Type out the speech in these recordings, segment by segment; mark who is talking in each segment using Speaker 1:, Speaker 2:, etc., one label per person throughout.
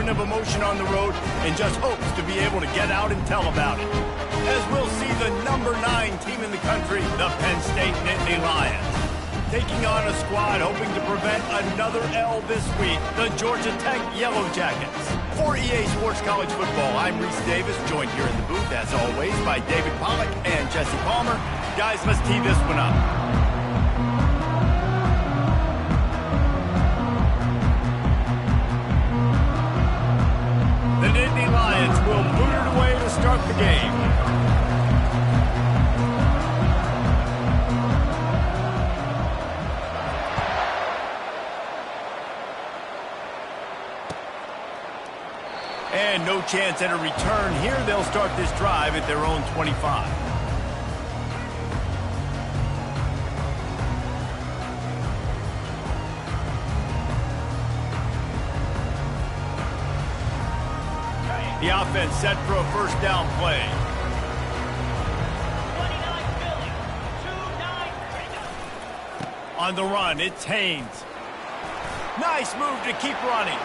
Speaker 1: ton of emotion on the road and just hopes to be able to get out and tell about it. As we'll see the number 9 team in the country, the Penn State Nittany Lions, taking on a squad hoping to prevent another L this week, the Georgia Tech Yellow Jackets. For EA Sports College Football, I'm Reese Davis, joined here in the booth, as always, by David Pollack and Jesse Palmer. Guys, let's tee this one up. The Nittany Lions will boot it away to start the game. And no chance at a return here. They'll start this drive at their own 25. The offense set for a first down play. 29 on the run, it's Haynes. Nice move to keep running.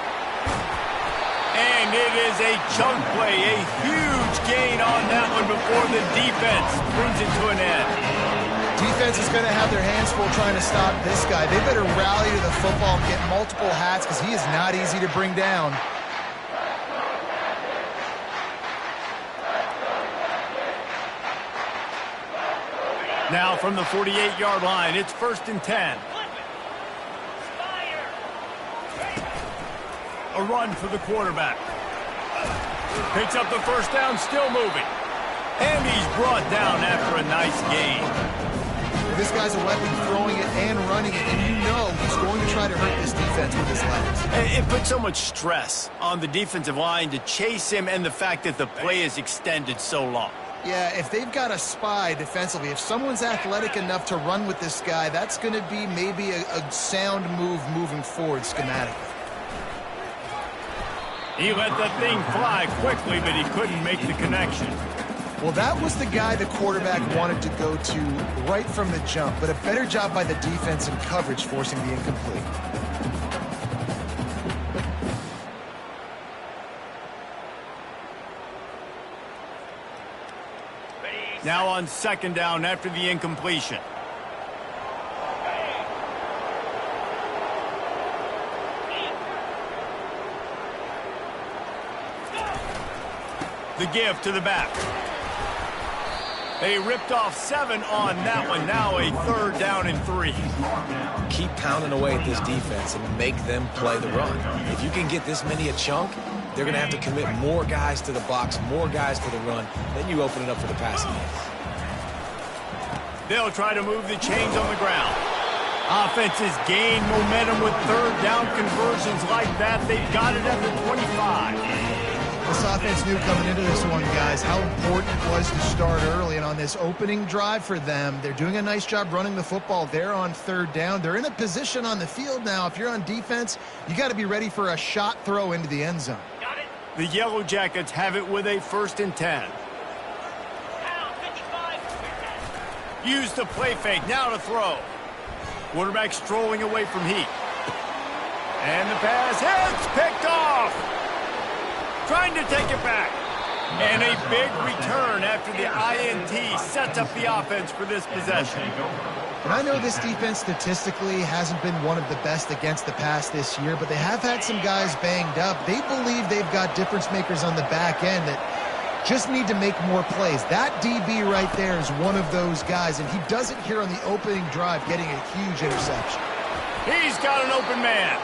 Speaker 1: And it is a chunk play, a huge gain on that one before the defense brings it to an end.
Speaker 2: Defense is going to have their hands full trying to stop this guy. They better rally to the football and get multiple hats because he is not easy to bring down.
Speaker 1: Now from the 48-yard line, it's 1st and 10. A run for the quarterback. Picks up the first down, still moving. And he's brought down after a nice gain.
Speaker 2: This guy's a weapon, throwing it and running it, and you know he's going to try to hurt this defense with his legs.
Speaker 1: It puts so much stress on the defensive line to chase him and the fact that the play is extended so long.
Speaker 2: Yeah, if they've got a spy defensively, if someone's athletic enough to run with this guy, that's going to be maybe a sound move moving forward schematically.
Speaker 1: He let that thing fly quickly, but he couldn't make the connection.
Speaker 2: Well, that was the guy the quarterback wanted to go to right from the jump, but a better job by the defense in coverage forcing the incomplete.
Speaker 1: Now on 2nd down after the incompletion. The give to the back. They ripped off 7 on that one. Now a 3rd down and 3.
Speaker 3: Keep pounding away at this defense and make them play the run. If you can get this many a chunk, they're going to have to commit more guys to the box, more guys to the run. Then you open it up for the passing game.
Speaker 1: They'll try to move the chains on the ground. Offenses gain momentum with 3rd down conversions like that. They've got it at the 25.
Speaker 2: This offense knew coming into this one, guys, how important it was to start early. And on this opening drive for them, they're doing a nice job running the football. They're on 3rd down. They're in a position on the field now. If you're on defense, you got to be ready for a shot throw into the end zone.
Speaker 1: Got it. The Yellow Jackets have it with a 1st and 10. Use the play fake. Now to throw. Quarterback strolling away from heat. And the pass hits. Picked off. Trying to take it back. And a big return after the INT sets up the offense for this possession.
Speaker 2: And I know this defense statistically hasn't been one of the best against the pass this year, but they have had some guys banged up. They believe they've got difference makers on the back end that just need to make more plays. That DB right there is one of those guys, and he does it here on the opening drive, getting a huge interception.
Speaker 1: He's got an open man.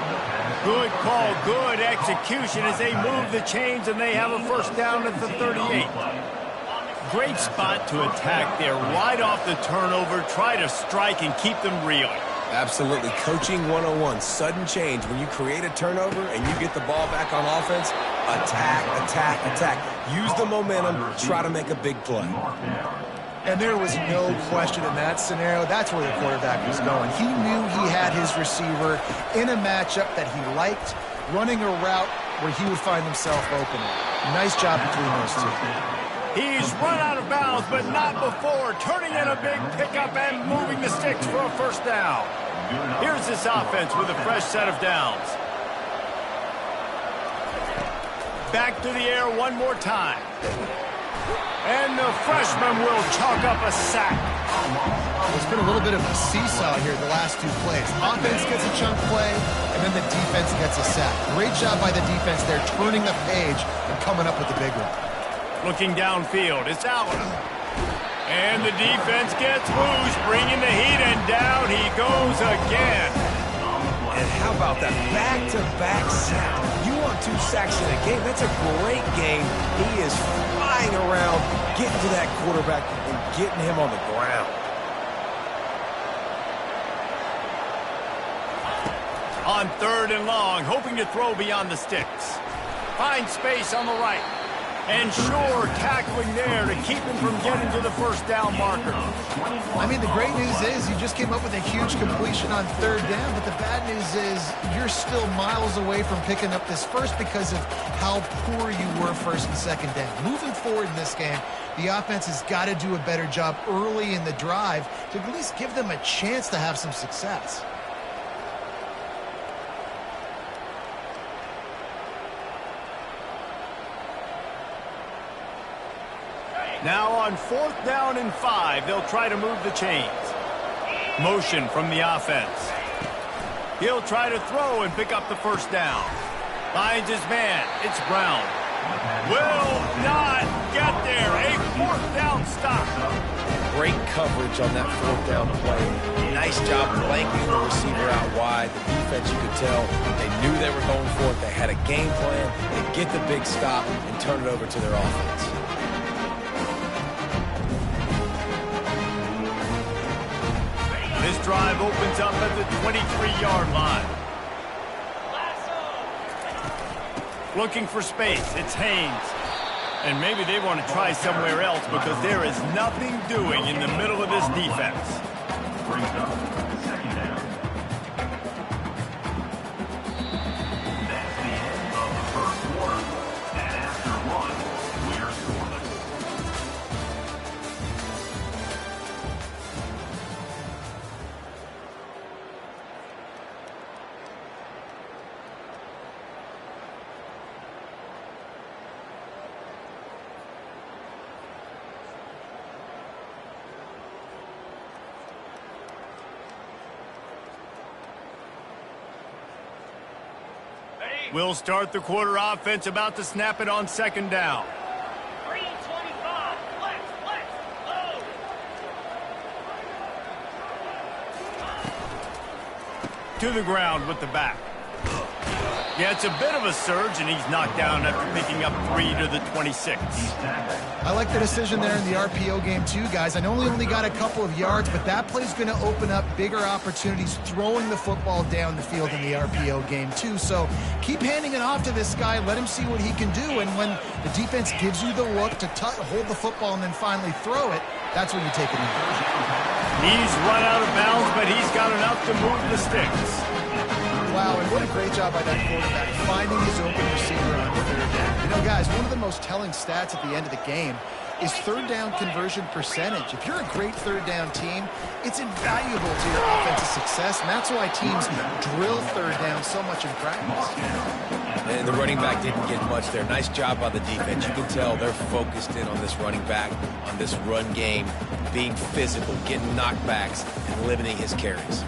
Speaker 1: Good call, good execution as they move the chains, and they have a 1st down at the 38. Great spot to attack there. Right off the turnover, try to strike and keep them reeling.
Speaker 3: Absolutely. Coaching 101. Sudden change. When you create a turnover and you get the ball back on offense, attack, attack, attack. Use the momentum. Try to make a big play.
Speaker 2: And there was no question in that scenario. That's where the quarterback was going. He knew he had his receiver in a matchup that he liked, running a route where he would find himself open. Nice job between those two.
Speaker 1: He's run out of bounds, but not before. Turning in a big pickup and moving the sticks for a 1st down. Here's this offense with a fresh set of downs. back to the air one more time. And the freshman will chalk up a sack.
Speaker 2: It's been a little bit of a seesaw here the last two plays. Offense gets a chunk play, and then the defense gets a sack. Great job by the defense there, turning the page and coming up with the big one.
Speaker 1: Looking downfield, it's out. And the defense gets loose, bringing the heat, and down he goes again.
Speaker 3: And how about that back-to-back sack? You want 2 sacks in a game? That's a great game. He is flying around, getting to that quarterback and getting him on the ground.
Speaker 1: On 3rd and long, hoping to throw beyond the sticks. Finds space on the right. And sure, tackling there to keep him from getting to the first down marker.
Speaker 2: I mean, the great news is you just came up with a huge completion on 3rd down, but the bad news is you're still miles away from picking up this first because of how poor you were 1st and 2nd down. Moving forward in this game, the offense has got to do a better job early in the drive to at least give them a chance to have some success.
Speaker 1: Now on 4th down and 5, they'll try to move the chains. Motion from the offense. He'll try to throw and pick up the first down. Finds his man. It's Brown. Will not get there. A 4th down stop.
Speaker 3: Great coverage on that 4th down play. Nice job blanking the receiver out wide. The defense, you could tell, they knew they were going for it. They had a game plan. They get the big stop and turn it over to their offense.
Speaker 1: This drive opens up at the 23-yard line. Looking for space. It's Haynes. And maybe they want to try somewhere else because there is nothing doing in the middle of this defense.
Speaker 4: Brings up 2nd down. That's the end of the 1st quarter. And after 1, we're scoreless.
Speaker 1: We'll start the quarter offense, about to snap it on 2nd down.
Speaker 5: 3:25, let's load.
Speaker 1: To the ground with the back. Yeah, it's a bit of a surge, and he's knocked down after picking up 3 to the 26.
Speaker 2: I like the decision there in the RPO game too, guys. I know he only got a couple of yards, but that play's going to open up bigger opportunities throwing the football down the field in the RPO game too. So keep handing it off to this guy. Let him see what he can do. And when the defense gives you the look to hold the football and then finally throw it, that's when you take it in.
Speaker 1: He's run out of bounds, but he's got enough to move the sticks.
Speaker 2: Wow, and what a great job by that quarterback, finding his open receiver on 3rd down. You know, guys, one of the most telling stats at the end of the game is 3rd down conversion percentage. If you're a great 3rd down team, it's invaluable to your offensive success, and that's why teams drill 3rd down so much in practice.
Speaker 3: And the running back didn't get much there. Nice job by the defense. You can tell they're focused in on this running back, on this run game, being physical, getting knockbacks, and limiting his carries.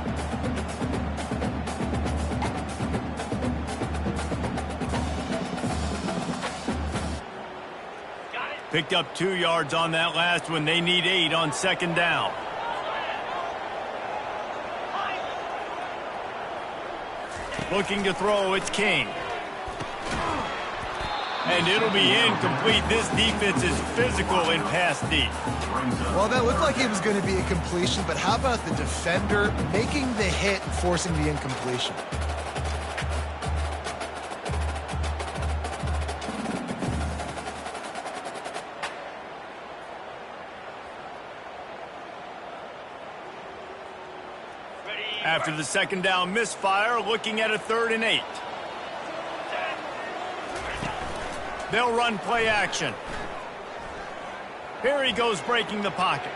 Speaker 1: Picked up 2 yards on that last one. They need 8 on 2nd down. Looking to throw, it's King. And it'll be incomplete. This defense is physical in pass deep.
Speaker 2: Well, that looked like it was going to be a completion, but how about the defender making the hit and forcing the incompletion?
Speaker 1: After the 2nd down misfire, looking at a 3rd and 8. They'll run play action. Here he goes breaking the pocket.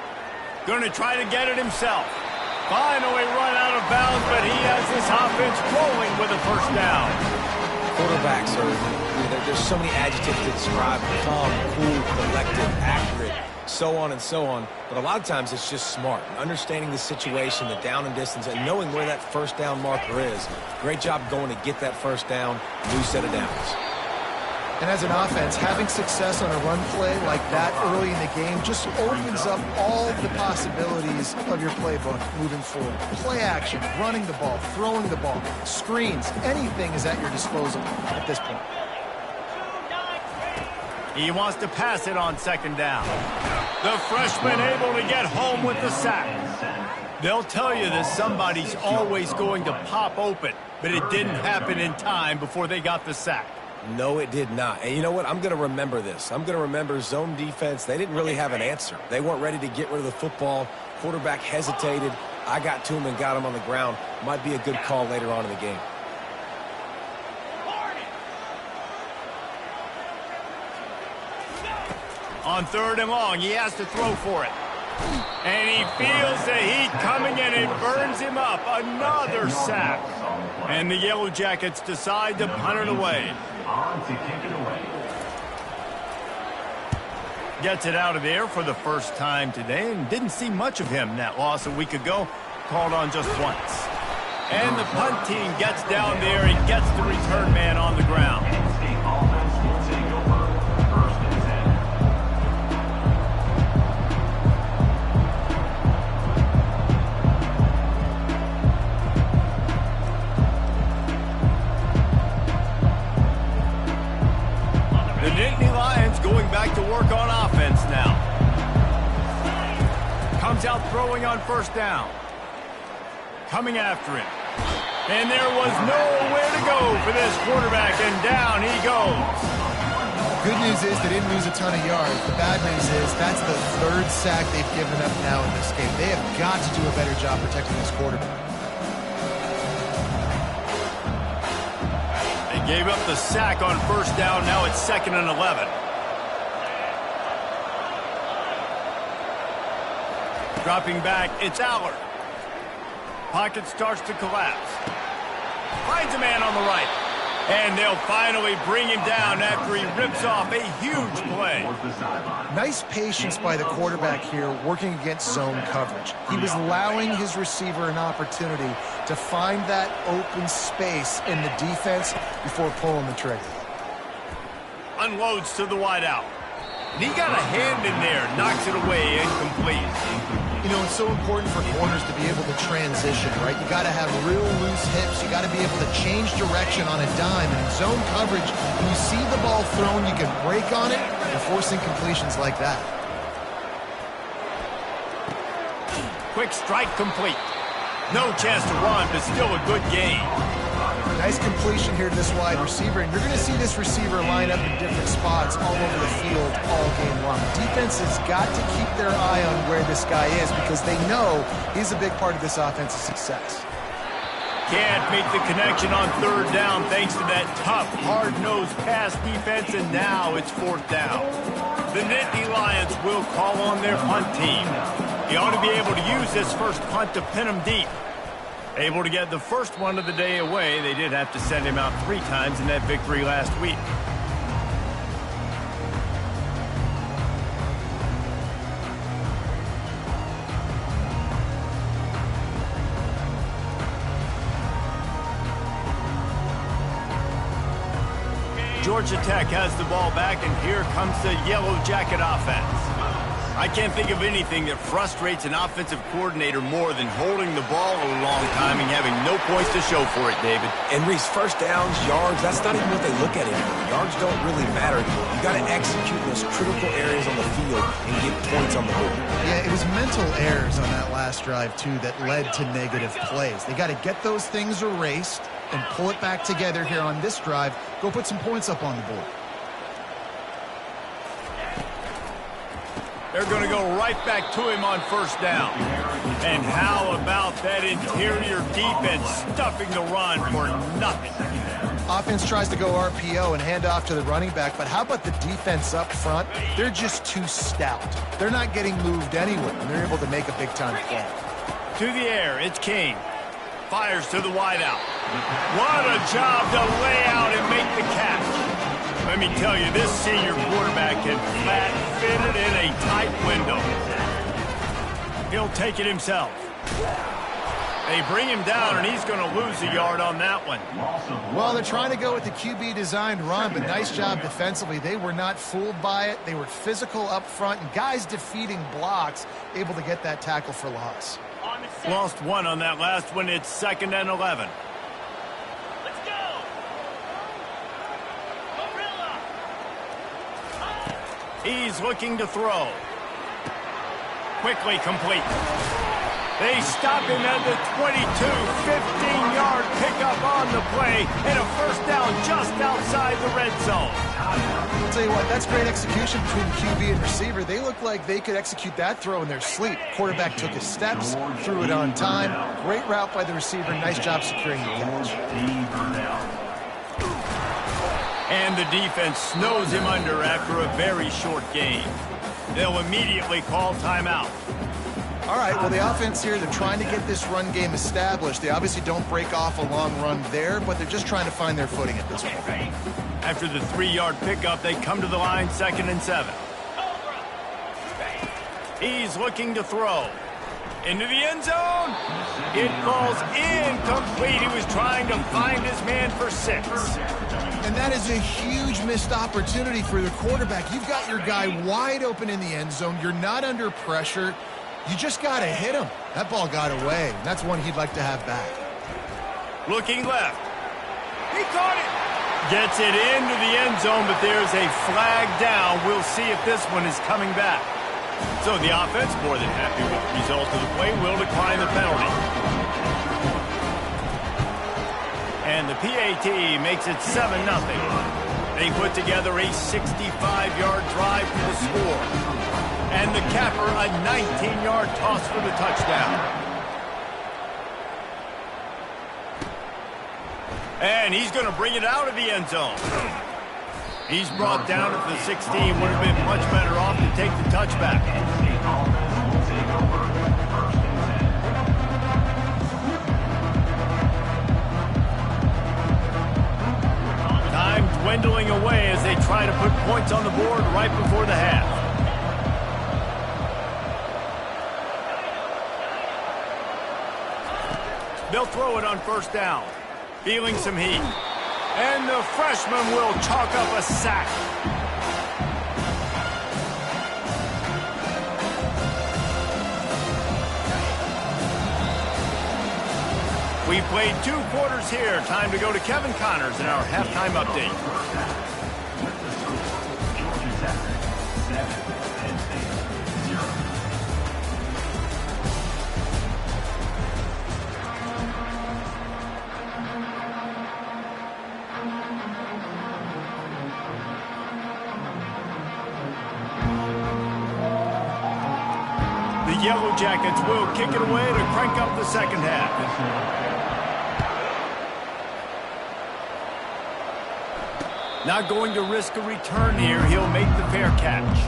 Speaker 1: Going to try to get it himself. Finally run out of bounds, but he has this offense rolling with a 1st down.
Speaker 3: Quarterbacks there's so many adjectives to describe calm, cool, collected, accurate, so on and so on. But a lot of times it's just smart. Understanding the situation, the down and distance, and knowing where that first down marker is. Great job going to get that first down, new set of downs.
Speaker 2: And as an offense, having success on a run play like that early in the game just opens up all the possibilities of your playbook moving forward. Play action, running the ball, throwing the ball, screens, anything is at your disposal at this point.
Speaker 1: He wants to pass it on second down. The freshman able to get home with the sack. They'll tell you that somebody's always going to pop open, but it didn't happen in time before they got the sack.
Speaker 3: No, it did not. And you know what? I'm going to remember this. I'm going to remember zone defense. They didn't really have an answer. They weren't ready to get rid of the football. Quarterback hesitated. I got to him and got him on the ground. Might be a good call later on in the game.
Speaker 1: On third and long, he has to throw for it. And he feels the heat coming and it burns him up. Another sack. And the Yellow Jackets decide to punt it away.
Speaker 4: On to kick it away.
Speaker 1: Gets it out of there for the first time today and didn't see much of him in that loss a week ago. Called on just once. And the punt team gets down there and gets the return man on the ground.
Speaker 4: State offense will take over. First and 10.
Speaker 1: The Nittany Lions going back to work on offense now. Comes out throwing on first down. Coming after him. And there was nowhere to go for this quarterback, and down he goes.
Speaker 2: Good news is they didn't lose a ton of yards. The bad news is that's the third sack they've given up now in this game. They have got to do a better job protecting this quarterback.
Speaker 1: They gave up the sack on first down. Now it's 2nd and 11. Dropping back, it's Allard. Pocket starts to collapse. Finds a man on the right. And they'll finally bring him down after he rips off a huge play.
Speaker 2: Nice patience by the quarterback here working against zone coverage. He was allowing his receiver an opportunity to find that open space in the defense before pulling the trigger.
Speaker 1: Unloads to the wideout. And he got a hand in there, knocks it away, incomplete.
Speaker 2: You know, it's so important for corners to be able to transition, right? You got to have real loose hips. You got to be able to change direction on a dime. And in zone coverage, when you see the ball thrown, you can break on it and forcing completions like that.
Speaker 1: Quick strike complete. No chance to run, but still a good game.
Speaker 2: Nice completion here to this wide receiver, and you're going to see this receiver line up in different spots all over the field all game long. Defense has got to keep their eye on where this guy is because they know he's a big part of this offense's success.
Speaker 1: Can't make the connection on third down thanks to that tough, hard-nosed pass defense, and now it's 4th down. The Nittany Lions will call on their punt team. He ought to be able to use this first punt to pin him deep. Able to get the first one of the day away. They did have to send him out 3 times in that victory last week. Georgia Tech has the ball back, and here comes the Yellow Jacket offense. I can't think of anything that frustrates an offensive coordinator more than holding the ball a long time and having no points to show for it, David.
Speaker 3: And Reese, first downs, yards, that's not even what they look at anymore. Yards don't really matter anymore. You got to execute those critical areas on the field and get points on the board.
Speaker 2: Yeah, it was mental errors on that last drive, too, that led to negative plays. They got to get those things erased and pull it back together here on this drive. Go put some points up on the board.
Speaker 1: They're going to go right back to him on first down. And how about that interior defense stuffing the run for nothing?
Speaker 2: Offense tries to go RPO and hand off to the running back, but how about the defense up front? They're just too stout. They're not getting moved anywhere, and they're able to make a big-time play.
Speaker 1: To the air, it's King. Fires to the wideout. What a job to lay out and make the catch. Let me tell you, this senior quarterback can flat fit it in a tight window. He'll take it himself. They bring him down, and he's going to lose a yard on that one.
Speaker 2: Well, they're trying to go with the QB-designed run, but nice job defensively. They were not fooled by it. They were physical up front, and guys defeating blocks, able to get that tackle for loss.
Speaker 1: Lost one on that last one. It's 2nd and 11.
Speaker 5: Let's go. Gorilla.
Speaker 1: He's looking to throw. Quickly complete. They stop him at the 22, 15-yard pickup on the play, and a first down just outside the red zone.
Speaker 2: I'll tell you what, that's great execution between the QB and receiver. They look like they could execute that throw in their sleep. Quarterback took his steps, threw it on time. Great route by the receiver. Nice job securing the catch.
Speaker 1: And the defense snows him under after a very short game. They'll immediately call timeout.
Speaker 2: All right, well, the offense here, they're trying to get this run game established. They obviously don't break off a long run there, but they're just trying to find their footing at this point.
Speaker 1: After the 3-yard pickup, they come to the line, 2nd and 7. He's looking to throw. Into the end zone. It falls incomplete. He was trying to find his man for 6.
Speaker 2: And that is a huge missed opportunity for the quarterback. You've got your guy wide open in the end zone. You're not under pressure. You just got to hit him. That ball got away. That's one he'd like to have back.
Speaker 1: Looking left. He caught it. Gets it into the end zone, but there's a flag down. We'll see if this one is coming back. So the offense, more than happy with the result of the play, will decline the penalty. And the PAT makes it 7-0. They put together a 65-yard drive for the score. And the capper, a 19-yard toss for the touchdown. And he's going to bring it out of the end zone. He's brought down at the 16. Would have been much better off to take the touchback. Time dwindling away as they try to put points on the board right before the half. They'll throw it on first down. Feeling some heat. And the freshman will chalk up a sack. We've played 2 quarters here. Time to go to Kevin Connors in our halftime update. The Yellow Jackets will kick it away to crank up the second half. Not going to risk a return here. He'll make the fair catch.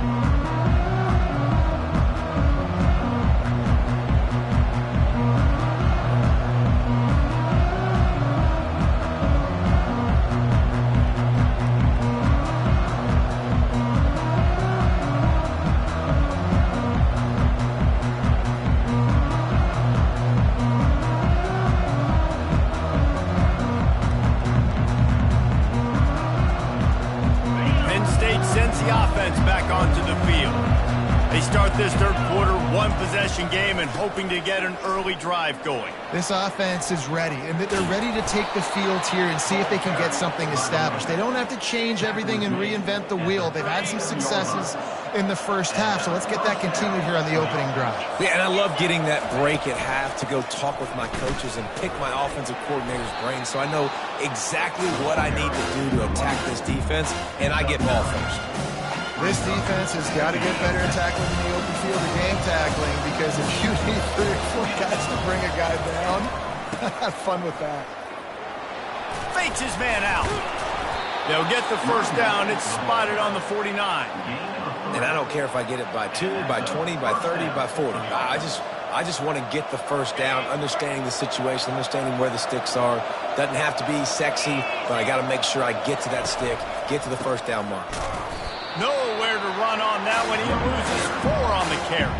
Speaker 1: This third quarter, 1-possession game and hoping to get an early drive going.
Speaker 2: This offense is ready, and they're ready to take the field here and see if they can get something established. They don't have to change everything and reinvent the wheel. They've had some successes in the first half, so let's get that continued here on the opening drive.
Speaker 3: Yeah, and I love getting that break at half to go talk with my coaches and pick my offensive coordinator's brain so I know exactly what I need to do to attack this defense, and I get ball first.
Speaker 2: This defense has got to get better at tackling in the open field or game tackling, because if you need 3 or 4 guys to bring a guy down, have fun with that.
Speaker 1: Fakes his man out. They'll get the first down. It's spotted on the 49.
Speaker 3: And I don't care if I get it by 2, by 20, by 30, by 40. I I just want to get the first down, understanding the situation, understanding where the sticks are. Doesn't have to be sexy, but I got to make sure I get to that stick, get to the first down mark.
Speaker 1: Nowhere to run on that one. He loses 4 on the carry.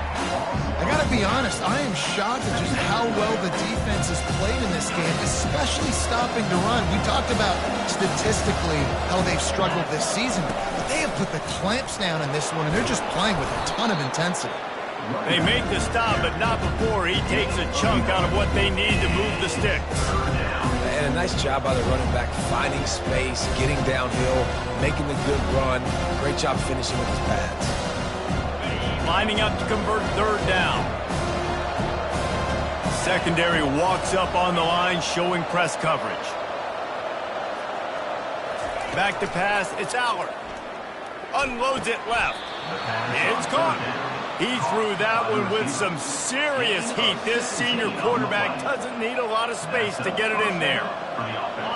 Speaker 2: I got to be honest, I am shocked at just how well the defense has played in this game, especially stopping the run. We talked about statistically how they've struggled this season, but they have put the clamps down in this one, and they're just playing with a ton of intensity.
Speaker 1: They make the stop, but not before he takes a chunk out of what they need to move the sticks.
Speaker 3: And a nice job by the running back, finding space, getting downhill, making the good run. Great job finishing with his pads.
Speaker 1: Lining up to convert 3rd down. Secondary walks up on the line, showing press coverage. Back to pass, it's Allard. Unloads it left. It's caught. He threw that one with some serious heat. This senior quarterback doesn't need a lot of space to get it in there.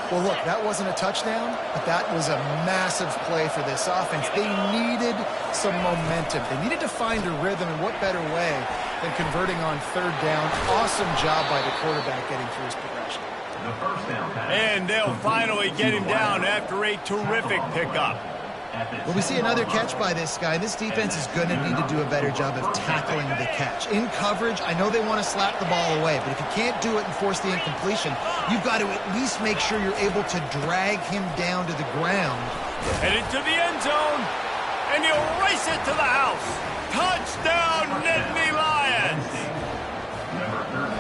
Speaker 2: Well, look, that wasn't a touchdown, but that was a massive play for this offense. They needed some momentum. They needed to find a rhythm, and what better way than converting on 3rd down. Awesome job by the quarterback getting through his progression.
Speaker 1: And they'll finally get him down after a terrific pickup.
Speaker 2: Well, we see another catch by this guy. This defense is going to need to do a better job of tackling the catch. In coverage, I know they want to slap the ball away, but if you can't do it and force the incompletion, you've got to at least make sure you're able to drag him down to the ground.
Speaker 1: Headed to the end zone, and he'll race it to the house. Touchdown, Nittany Lions!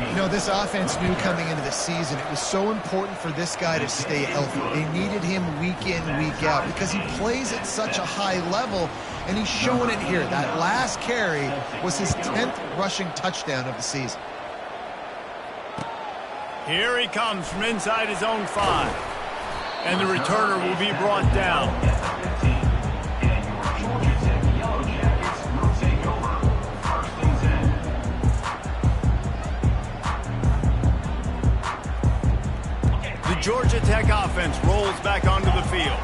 Speaker 2: You know, this offense knew coming into the season it was so important for this guy to stay healthy. They needed him week in, week out, because he plays at such a high level, and he's showing it here. That last carry was his 10th rushing touchdown of the season.
Speaker 1: Here he comes from inside his own 5. And the returner will be brought down. Georgia Tech offense rolls back onto the field.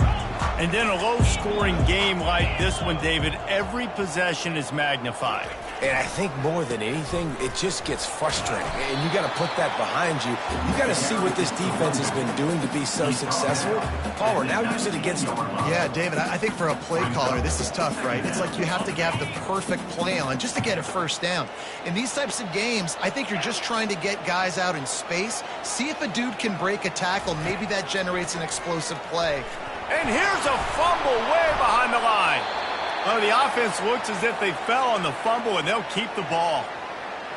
Speaker 1: And in a low-scoring game like this one, David, every possession is magnified.
Speaker 3: And I think more than anything, it just gets frustrating. And you got to put that behind you. You got to see what this defense has been doing to be so successful. Palmer, now use it against them.
Speaker 2: Yeah, David, I think for a play caller, this is tough, right? It's like you have to have the perfect play on just to get a first down. In these types of games, I think you're just trying to get guys out in space, see if a dude can break a tackle. Maybe that generates an explosive play.
Speaker 1: And here's a fumble way behind the line. Oh, the offense looks as if they fell on the fumble, and they'll keep the ball.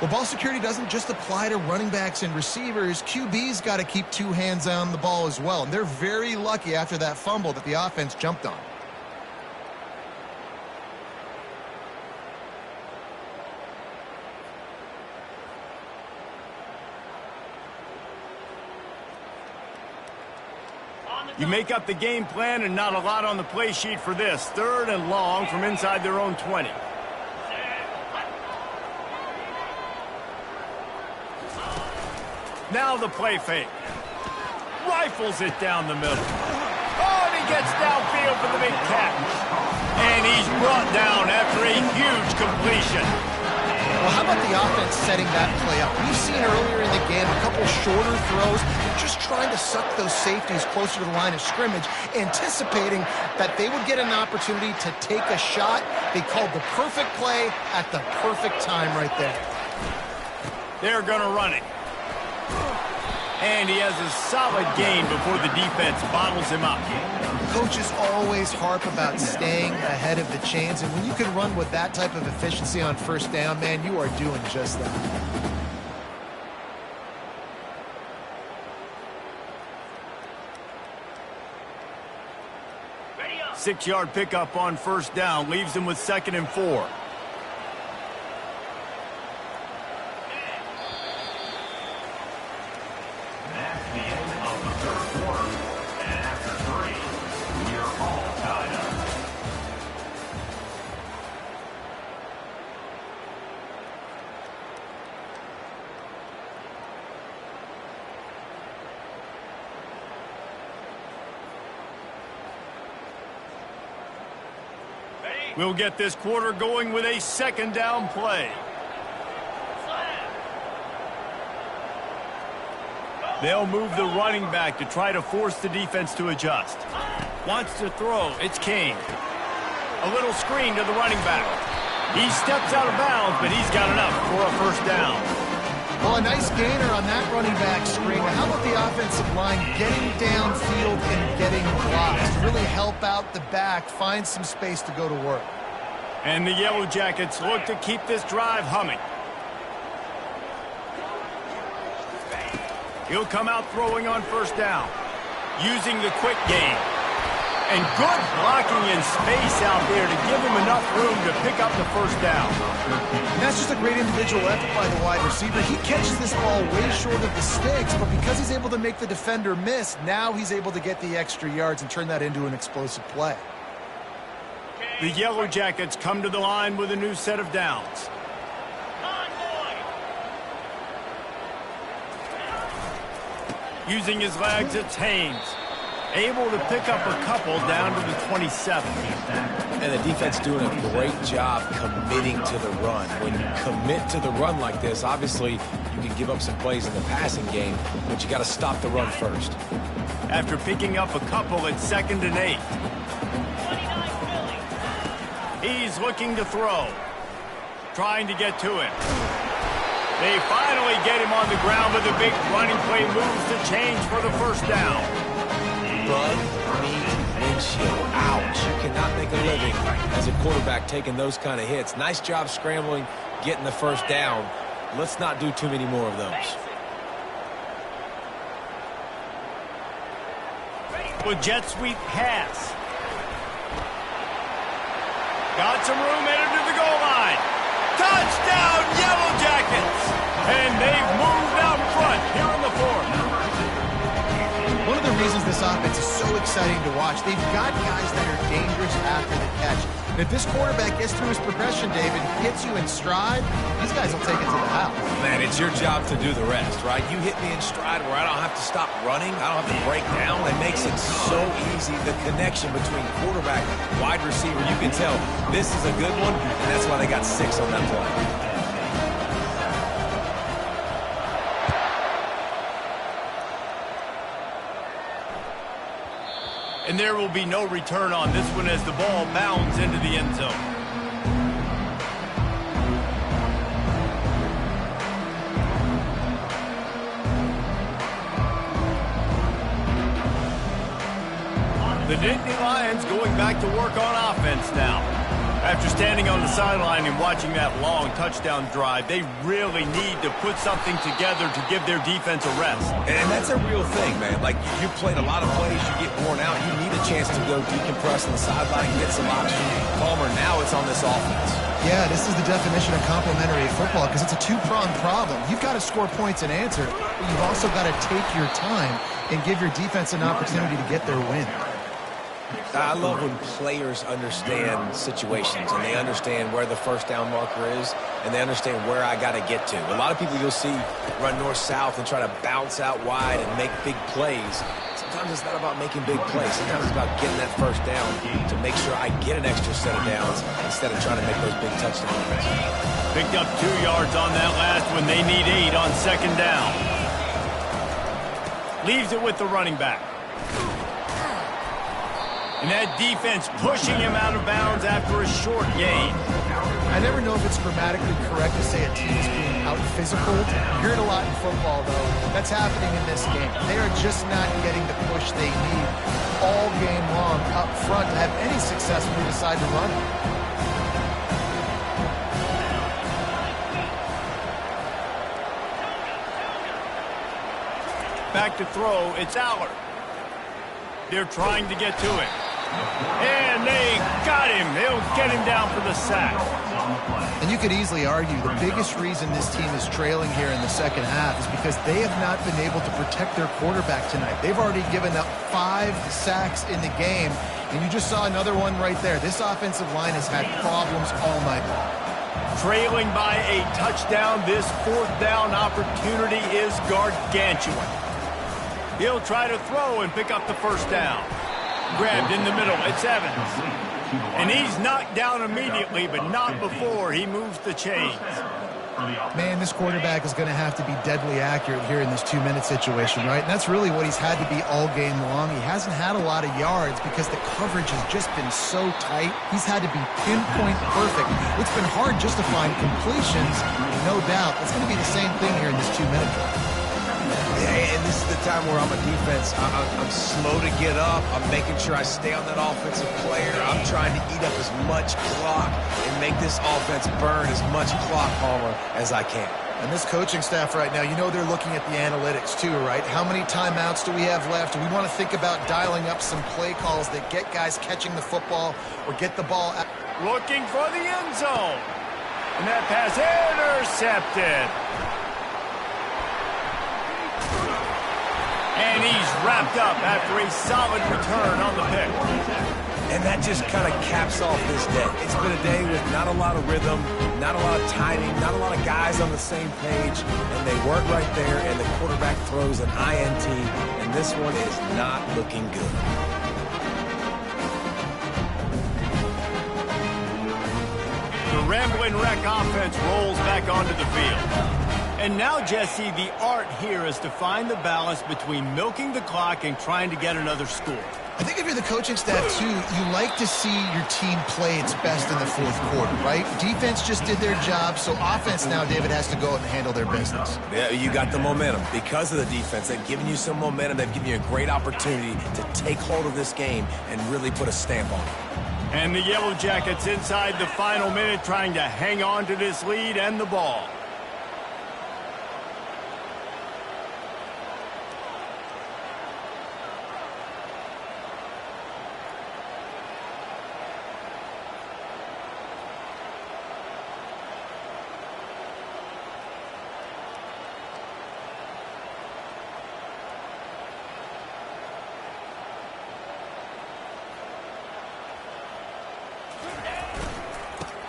Speaker 2: Well, ball security doesn't just apply to running backs and receivers. QB's got to keep 2 hands on the ball as well. And they're very lucky after that fumble that the offense jumped on.
Speaker 1: You make up the game plan and not a lot on the play sheet for this. 3rd and long from inside their own 20. Now the play fake. Rifles it down the middle. Oh, and he gets downfield for the big catch. And he's brought down after a huge completion.
Speaker 2: Well, how about the offense setting that play up? We've seen earlier in the game a couple shorter throws, just trying to suck those safeties closer to the line of scrimmage, anticipating that they would get an opportunity to take a shot. They called the perfect play at the perfect time right there.
Speaker 1: They're going to run it. And he has a solid gain before the defense bottles him up.
Speaker 2: Coaches always harp about staying ahead of the chains, and when you can run with that type of efficiency on first down, man, you are doing just that.
Speaker 1: 6-yard pickup on first down leaves him with 2nd and 4.
Speaker 4: That's the end of the 3rd quarter. And after 3, we are all tied up.
Speaker 1: We'll get this quarter going with a 2nd down play. They'll move the running back to try to force the defense to adjust. Wants to throw. It's King. A little screen to the running back. He steps out of bounds, but he's got enough for a first down.
Speaker 2: Well, a nice gainer on that running back screen. How about the offensive line getting downfield and getting blocks to really help out the back, find some space to go to work?
Speaker 1: And the Yellow Jackets look to keep this drive humming. He'll come out throwing on first down, using the quick game. And good blocking in space out there to give him enough room to pick up the first down.
Speaker 2: And that's just a great individual effort by the wide receiver. He catches this ball way short of the sticks, but because he's able to make the defender miss, now he's able to get the extra yards and turn that into an explosive play.
Speaker 1: The Yellow Jackets come to the line with a new set of downs. Using his legs, it's Haynes. Able to pick up a couple down to the 27.
Speaker 3: And the defense doing a great job committing to the run. When you commit to the run like this, obviously you can give up some plays in the passing game, but you got to stop the run first.
Speaker 1: After picking up a couple at 2nd and 8. He's looking to throw. Trying to get to him. They finally get him on the ground, but the big running play moves the change for the first down.
Speaker 3: Bug meat windshield. Ouch. You cannot make a living as a quarterback taking those kind of hits. Nice job scrambling, getting the first down. Let's not do too many more of those.
Speaker 1: With jet sweep pass. Got some room headed to the goal line. Touchdown, Yellow Jackets! And they've moved out front here in the 4th.
Speaker 2: One of the reasons this offense is so exciting to watch, they've got guys that are dangerous after the catch. And if this quarterback gets through his progression, David, hits you in stride, these guys will take it to the house.
Speaker 3: Man, it's your job to do the rest, right? You hit me in stride where I don't have to stop running. I don't have to break down. It makes it so easy. The connection between quarterback, wide receiver, you can tell this is a good one, and that's why they got 6 on that play.
Speaker 1: And there will be no return on this one as the ball bounds into the end zone. The Nittany Lions going back to work on offense now. After standing on the sideline and watching that long touchdown drive, they really need to put something together to give their defense a rest.
Speaker 3: And that's a real thing, man. Like, you played a lot of plays, you get worn out, you need a chance to go decompress on the sideline and get some oxygen. Palmer, now it's on this offense.
Speaker 2: Yeah, this is the definition of complementary football because it's a two-pronged problem. You've got to score points and answer, but you've also got to take your time and give your defense an opportunity to get their win.
Speaker 3: I love when players understand situations and they understand where the first down marker is and they understand where I got to get to. A lot of people you'll see run north-south and try to bounce out wide and make big plays. Sometimes it's not about making big plays. Sometimes it's about getting that first down to make sure I get an extra set of downs instead of trying to make those big touchdowns.
Speaker 1: Picked up 2 yards on that last one. They need 8 on 2nd down. Leaves it with the running back. And that defense pushing him out of bounds after a short gain.
Speaker 2: I never know if it's grammatically correct to say a team is being out-physical. You hear it a lot in football, though. That's happening in this game. They are just not getting the push they need all game long up front to have any success when they decide to run it.
Speaker 1: Back to throw, it's Allard. They're trying to get to him. And they got him. They'll get him down for the sack.
Speaker 2: And you could easily argue the biggest reason this team is trailing here in the second half is because they have not been able to protect their quarterback tonight. They've already given up 5 sacks in the game, and you just saw another one right there. This offensive line has had problems all night long.
Speaker 1: Trailing by a touchdown, this 4th down opportunity is gargantuan. He'll try to throw and pick up the first down. Grabbed in the middle, it's Evans. And he's knocked down immediately, but not before he moves the chains.
Speaker 2: Man, this quarterback is going to have to be deadly accurate here in this 2-minute situation, right? And that's really what he's had to be all game long. He hasn't had a lot of yards because the coverage has just been so tight. He's had to be pinpoint perfect. It's been hard just to find completions, no doubt. It's going to be the same thing here in this 2-minute drill.
Speaker 3: Yeah, and this is the time where I'm a defense. I'm slow to get up. I'm making sure I stay on that offensive player. I'm trying to eat up as much clock and make this offense burn as much clock, Palmer, as I can.
Speaker 2: And this coaching staff right now, you know they're looking at the analytics too, right? How many timeouts do we have left? We want to think about dialing up some play calls that get guys catching the football or get the ball out.
Speaker 1: Looking for the end zone. And that pass intercepted. And he's wrapped up after a solid return on the pick.
Speaker 3: And that just kind of caps off this day. It's been a day with not a lot of rhythm, not a lot of timing, not a lot of guys on the same page, and they weren't right there, and the quarterback throws an INT, and this one is not looking good.
Speaker 1: The Ramblin' Wreck offense rolls back onto the field. And now, Jesse, the art here is to find the balance between milking the clock and trying to get another score.
Speaker 2: I think if you're the coaching staff, too, you like to see your team play its best in the fourth quarter, right? Defense just did their job, so offense now, David, has to go out and handle their business.
Speaker 3: Yeah, you got the momentum. Because of the defense, they've given you some momentum. They've given you a great opportunity to take hold of this game and really put a stamp on it.
Speaker 1: And the Yellow Jackets inside the final minute trying to hang on to this lead and the ball.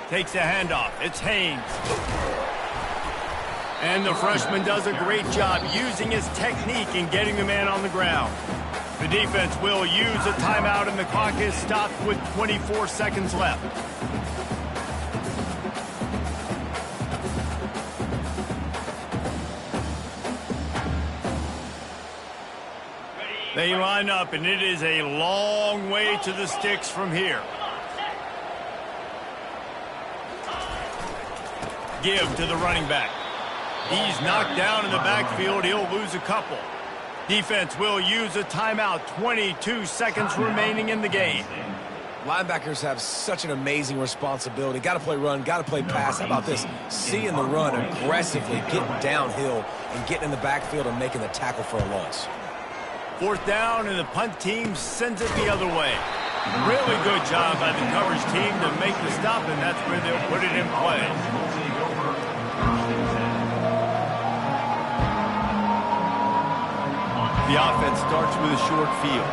Speaker 1: Takes a handoff. It's Haynes. And the freshman does a great job using his technique and getting the man on the ground. The defense will use a timeout, and the clock is stopped with 24 seconds left. They line up, and it is a long way to the sticks from here. Give to the running back. He's knocked down in the backfield. He'll lose a couple. Defense will use a timeout. 22 seconds remaining in the game.
Speaker 3: Linebackers have such an amazing responsibility. Got to play run, got to play pass. How about this? Seeing the run aggressively, getting downhill, and getting in the backfield and making the tackle for a loss.
Speaker 1: Fourth down, and the punt team sends it the other way. Really good job by the coverage team to make the stop, and that's where they'll put it in play. The offense starts with a short field.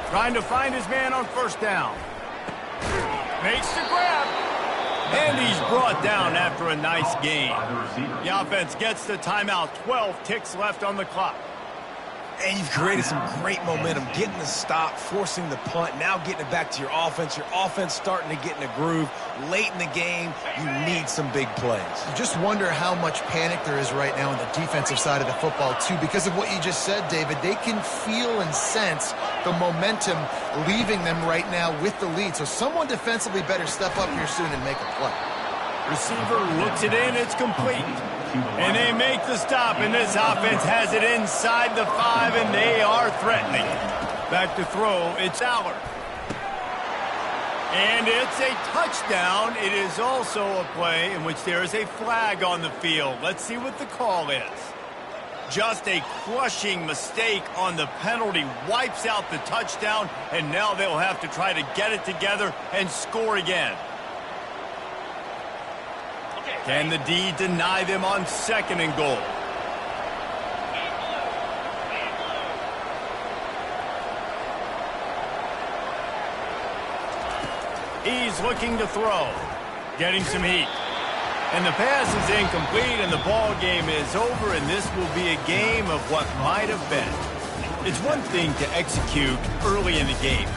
Speaker 1: Trying to find his man on first down. Makes the grab. And he's brought down after a nice gain. The offense gets the timeout. 12 ticks left on the clock.
Speaker 3: And you've created some great momentum, getting the stop, forcing the punt, now getting it back to your offense. Your offense starting to get in a groove. Late in the game, you need some big plays.
Speaker 2: You just wonder how much panic there is right now on the defensive side of the football, too. Because of what you just said, David, they can feel and sense the momentum leaving them right now with the lead. So someone defensively better step up here soon and make a play.
Speaker 1: Receiver looks it in, it's complete. And they make the stop, and this offense has it inside the 5, and they are threatening. Back to throw, it's Allard. And it's a touchdown. It is also a play in which there is a flag on the field. Let's see what the call is. Just a crushing mistake on the penalty. Wipes out the touchdown, and now they'll have to try to get it together and score again. Can the D deny them on 2nd and goal? He's looking to throw. Getting some heat. And the pass is incomplete, and the ball game is over, and this will be a game of what might have been. It's one thing to execute early in the game.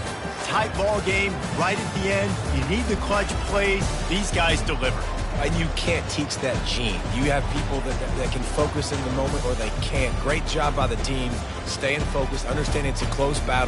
Speaker 1: Tight ball game, right at the end, you need the clutch plays. These guys deliver.
Speaker 3: And you can't teach that gene. You have people that can focus in the moment or they can't. Great job by the team, staying focused, understanding it's a close battle.